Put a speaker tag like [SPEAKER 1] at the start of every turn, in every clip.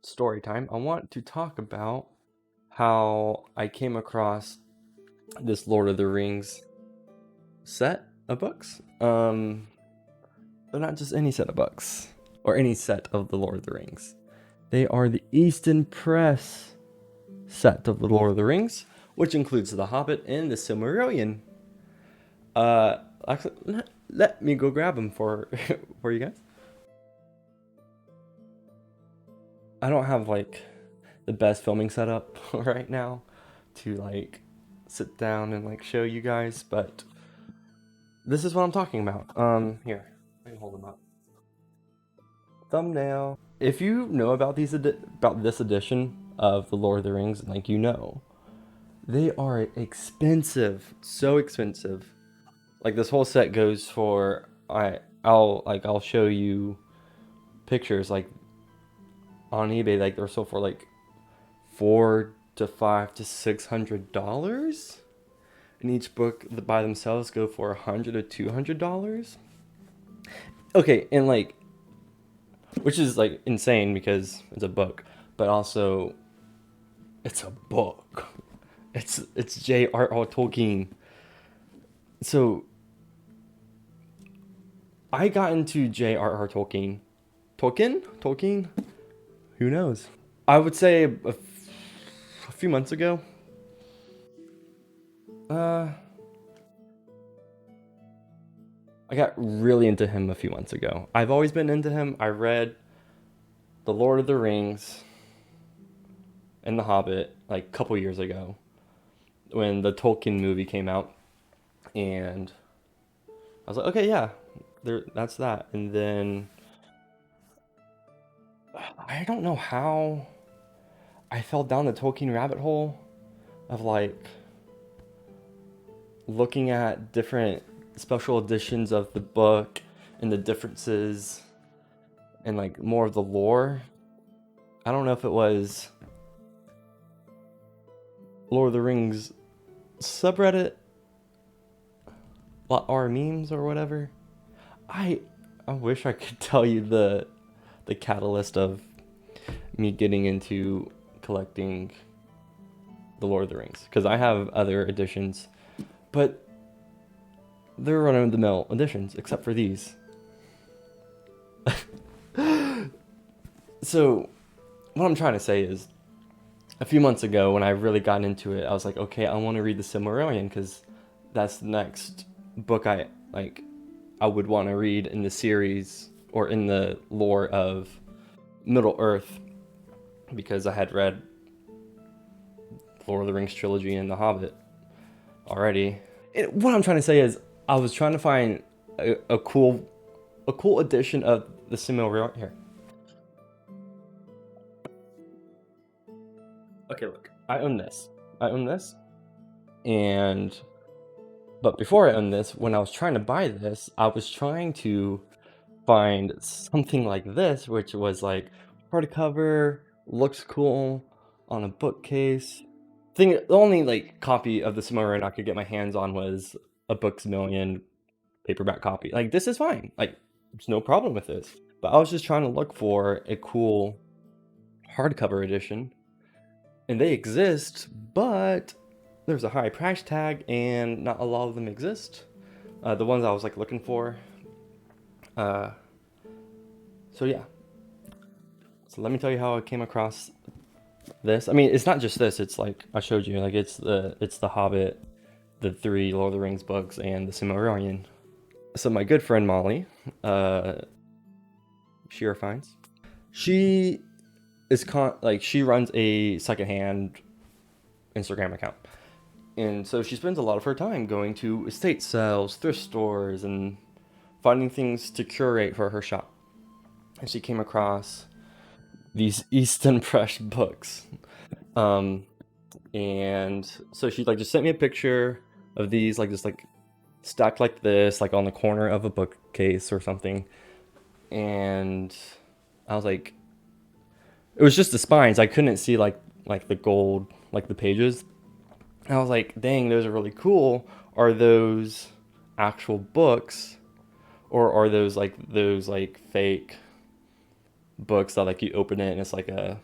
[SPEAKER 1] story time, I want to talk about how I came across this Lord of the Rings set of books. They're not just any set of books or any set of the Lord of the Rings. They are the Easton Press set of the Lord of the Rings, which includes the Hobbit and the Silmarillion. Actually, let me go grab them for for you guys. I don't have like the best filming setup right now to like sit down and like show you guys, but this is what I'm talking about. Here, let me hold them up. Thumbnail. If you know about about this edition of the Lord of the Rings, like they are expensive, so expensive. Like this whole set goes for I'll show you pictures like on eBay, like they're sold for like $400 to $500 to $600, and each book by themselves go for $100 to $200. Okay, and like, which is like insane because it's a book, but also it's a book. It's J.R.R. Tolkien. So I got into J.R.R. Tolkien. Tolkien? Who knows? I would say a few months ago. I got really into him a few months ago. I've always been into him. I read The Lord of the Rings and The Hobbit like a couple years ago when the Tolkien movie came out, and I was like, okay, yeah, that's that. And then I don't know how I fell down the Tolkien rabbit hole of like looking at different special editions of the book and the differences and like more of the lore. I don't know if it was Lord of the Rings subreddit, LOTR memes or whatever. I wish I could tell you the catalyst of me getting into collecting the Lord of the Rings, because I have other editions, but they're run-of-the-mill editions except for these. So what I'm trying to say is, a few months ago when I really got into it, I was like, okay, I want to read the Silmarillion because that's the next book I would want to read in the series or in the lore of Middle Earth, because I had read Lord of the Rings trilogy and The Hobbit already. What I'm trying to say is, I was trying to find a cool edition of the Silmarillion here. Okay, look, I own this, and but before I owned this, when I was trying to buy this, I was trying to find something like this, which was like hardcover, looks cool on a bookcase. The only like copy of the Silmarillion I could get my hands on was a Books A Million paperback copy. Like, this is fine. Like, there's no problem with this. But I was just trying to look for a cool hardcover edition, and they exist, but there's a high price tag, and not a lot of them exist. The ones I was like looking for. So yeah. So let me tell you how I came across this. I mean, it's not just this. It's like I showed you. Like it's the Hobbit, the 3 Lord of the Rings books, and the Silmarillion. So my good friend Molly, Shira Finds, she is she runs a secondhand Instagram account, and so she spends a lot of her time going to estate sales, thrift stores, and finding things to curate for her shop. And she came across these Easton Press books, and so she like just sent me a picture of these, like just like stacked like this, like on the corner of a bookcase or something. And I was like, it was just the spines. I couldn't see like the gold, like the pages. And I was like, dang, those are really cool. Are those actual books, or are those like fake books that like you open it and it's like a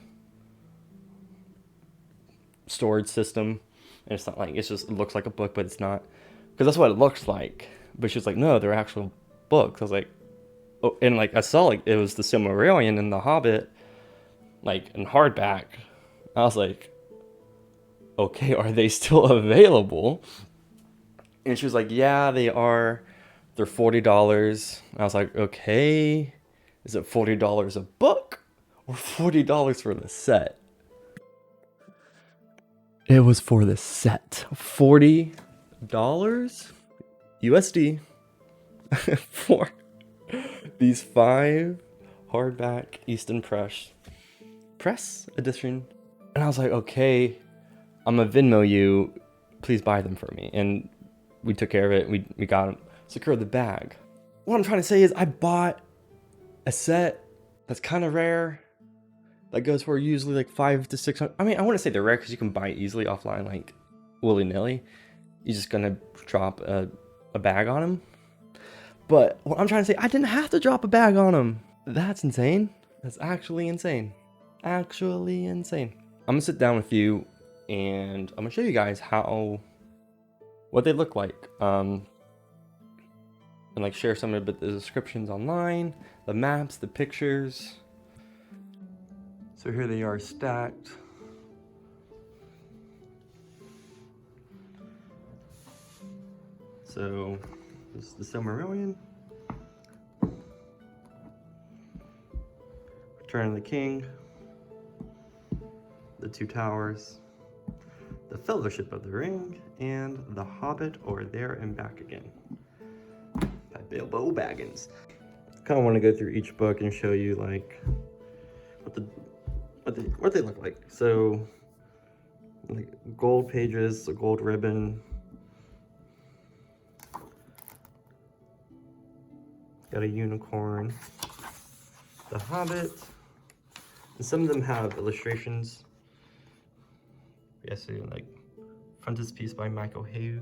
[SPEAKER 1] storage system, and it's not like it looks like a book, but it's not, because that's what it looks like. But she's like, no, they're actual books. I was like, oh, and like I saw like it was the Silmarillion and the Hobbit, like in hardback. I was like, okay, are they still available? And she was like, yeah, they are. They're $40. I was like, okay, is it $40 a book or $40 for the set? It was for the set. $40 USD for these 5 hardback Easton press edition. And I was like, okay, I'm gonna Venmo you, please buy them for me. And we took care of it. We got them, secured the bag. What I'm trying to say is I bought a set that's kind of rare, that goes for usually like 500 to 600. I mean, I wouldn't say they're rare because you can buy it easily offline, like willy-nilly. You're just gonna drop a bag on them. But what I'm trying to say, I didn't have to drop a bag on them. That's insane. That's actually insane. Actually insane. I'm gonna sit down with you and I'm gonna show you guys what they look like. And like share some of the descriptions online, the maps, the pictures. So here they are stacked. So this is the Silmarillion, Return of the King, the Two Towers, the Fellowship of the Ring, and the Hobbit, or There and Back Again by Bilbo Baggins. Kind of want to go through each book and show you like what they look like. So like gold pages, a gold ribbon. Got a unicorn. The Hobbit. And some of them have illustrations. Yes, so like frontispiece by Michael Haig.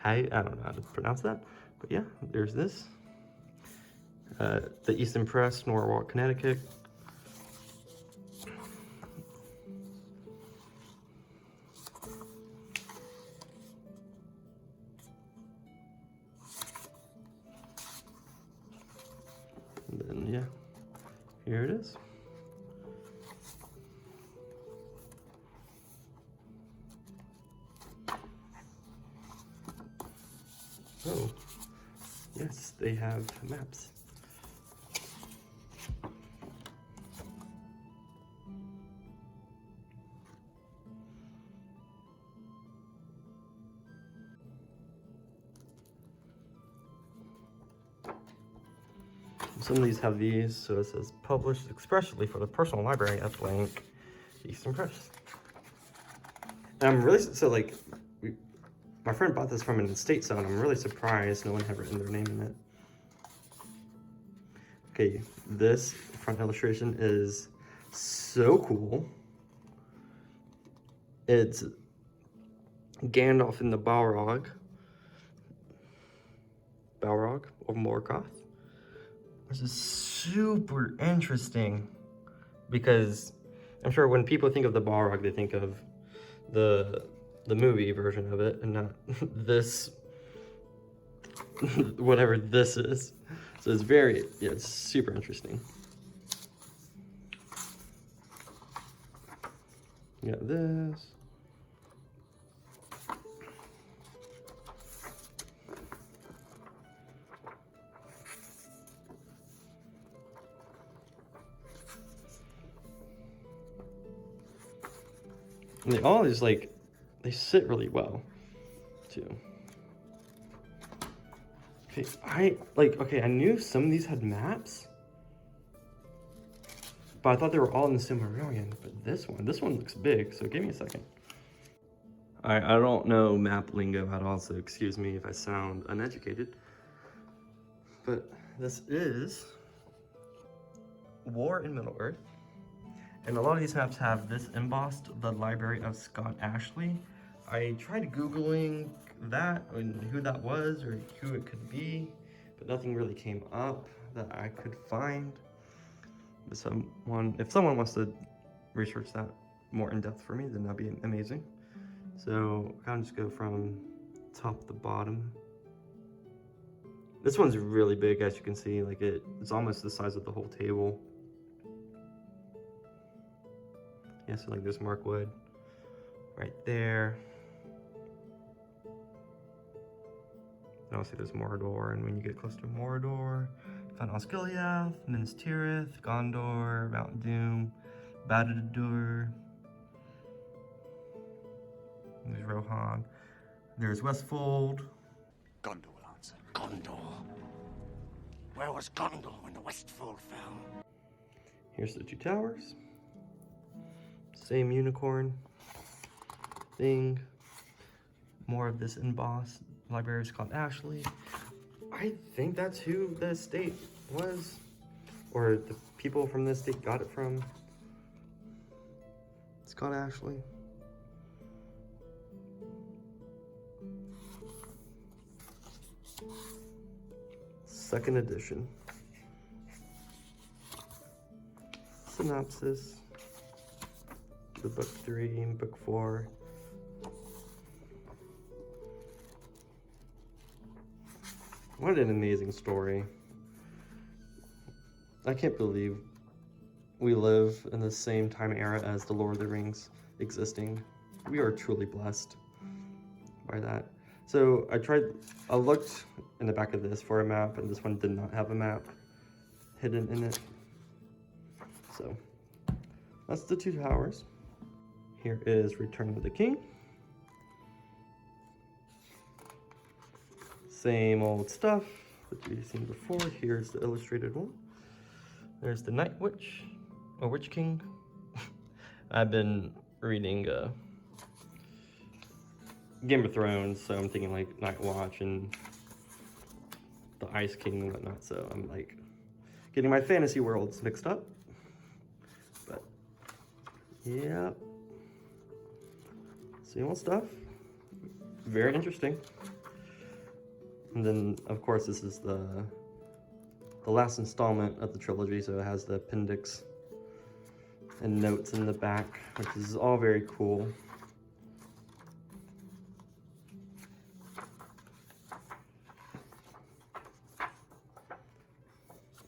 [SPEAKER 1] I don't know how to pronounce that, but yeah, there's this. The Easton Press, Norwalk, Connecticut. And then yeah, here it is. Oh, yes, they have maps. Some of these have these, so it says published expressly for the personal library at blank Easton Press. And I'm really, so like, my friend bought this from an estate sale, and I'm really surprised no one had written their name in it. Okay, this front illustration is so cool. It's Gandalf in the Balrog of Morgoth. This is super interesting because I'm sure when people think of the Balrog, they think of the movie version of it and not this, whatever this is. So it's it's super interesting. You got this. And they all just like, they sit really well too. Okay, I knew some of these had maps, but I thought they were all in the Silmarillion. But this one looks big, so give me a second. I don't know map lingo at all, so excuse me if I sound uneducated. But this is War in Middle-earth. And a lot of these maps have this embossed, the Library of Scott Ashley. I tried Googling that and who that was or who it could be, but nothing really came up that I could find. If someone wants to research that more in depth for me, then that'd be amazing. So kind of just go from top to bottom. This one's really big, as you can see. Like it's almost the size of the whole table. Yeah, so like there's Markwood right there. And also there's Mordor, and when you get close to Mordor, you find Osgiliath, Minas Tirith, Gondor, Mount Doom, Barad-dûr. There's Rohan. There's Westfold.
[SPEAKER 2] Gondor will answer. Gondor. Where was Gondor when the Westfold fell?
[SPEAKER 1] Here's the two towers. Same unicorn thing. More of this embossed. Library is called Ashley. I think that's who the estate was, or the people from the estate got it from. It's called Ashley. Second edition. Synopsis. The book 3 and book 4. What an amazing story. I can't believe we live in the same time era as the Lord of the Rings existing. We are truly blessed by that. So I looked in the back of this for a map, and this one did not have a map hidden in it. So that's the two towers. Here is Return of the King. Same old stuff that you've seen before. Here's the illustrated one. There's the Night Witch, or Witch King. I've been reading Game of Thrones, so I'm thinking like Night Watch and the Ice King and whatnot, so I'm like getting my fantasy worlds mixed up. But yeah, same old stuff. Very interesting. And then, of course, this is the last installment of the trilogy, so it has the appendix and notes in the back, which is all very cool.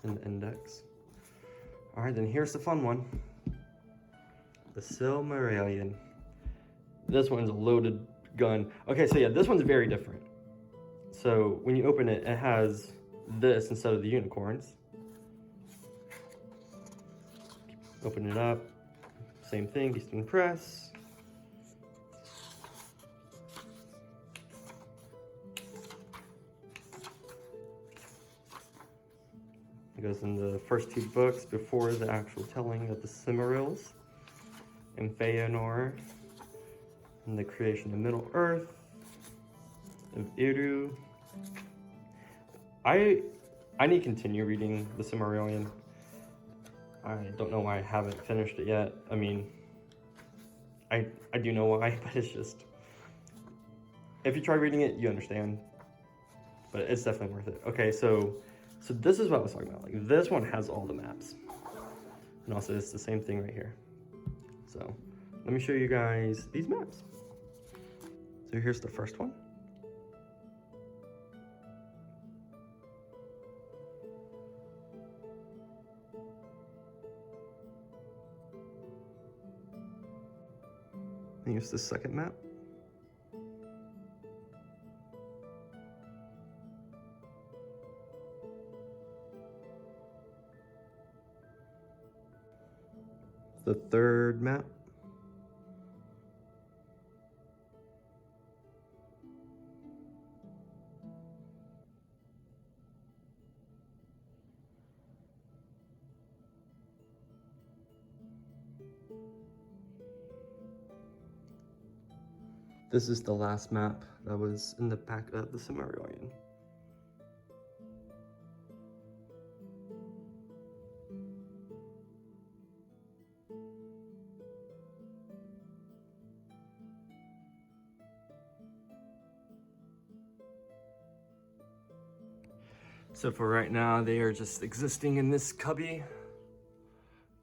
[SPEAKER 1] And the index. All right, then here's the fun one. The Silmarillion. This one's a loaded gun. Okay, so yeah, this one's very different. So when you open it, it has this instead of the unicorns. Open it up, same thing, Easton Press. It goes in the first two books before the actual telling of the Silmarils and Feanor and the creation of Middle Earth, of Eru. I need to continue reading the Silmarillion. I don't know why I haven't finished it yet. I mean, I do know why, but it's just, if you try reading it, you understand. But it's definitely worth it. Okay, so this is what I was talking about. Like, this one has all the maps. And also it's the same thing right here. So let me show you guys these maps. So here's the first one. And here's the second map. The third map. This is the last map that was in the back of the Silmarillion. So for right now, they are just existing in this cubby,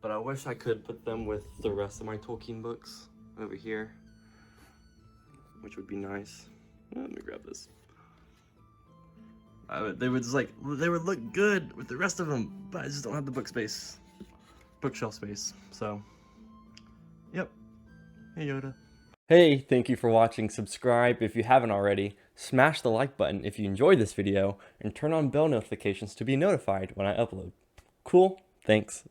[SPEAKER 1] but I wish I could put them with the rest of my Tolkien books over here. which would be nice. Let me grab this. They would look good with the rest of them, but I just don't have the bookshelf space. So, yep. Hey Yoda. Hey, thank you for watching. Subscribe if you haven't already. Smash the like button if you enjoyed this video, and turn on bell notifications to be notified when I upload. Cool. Thanks.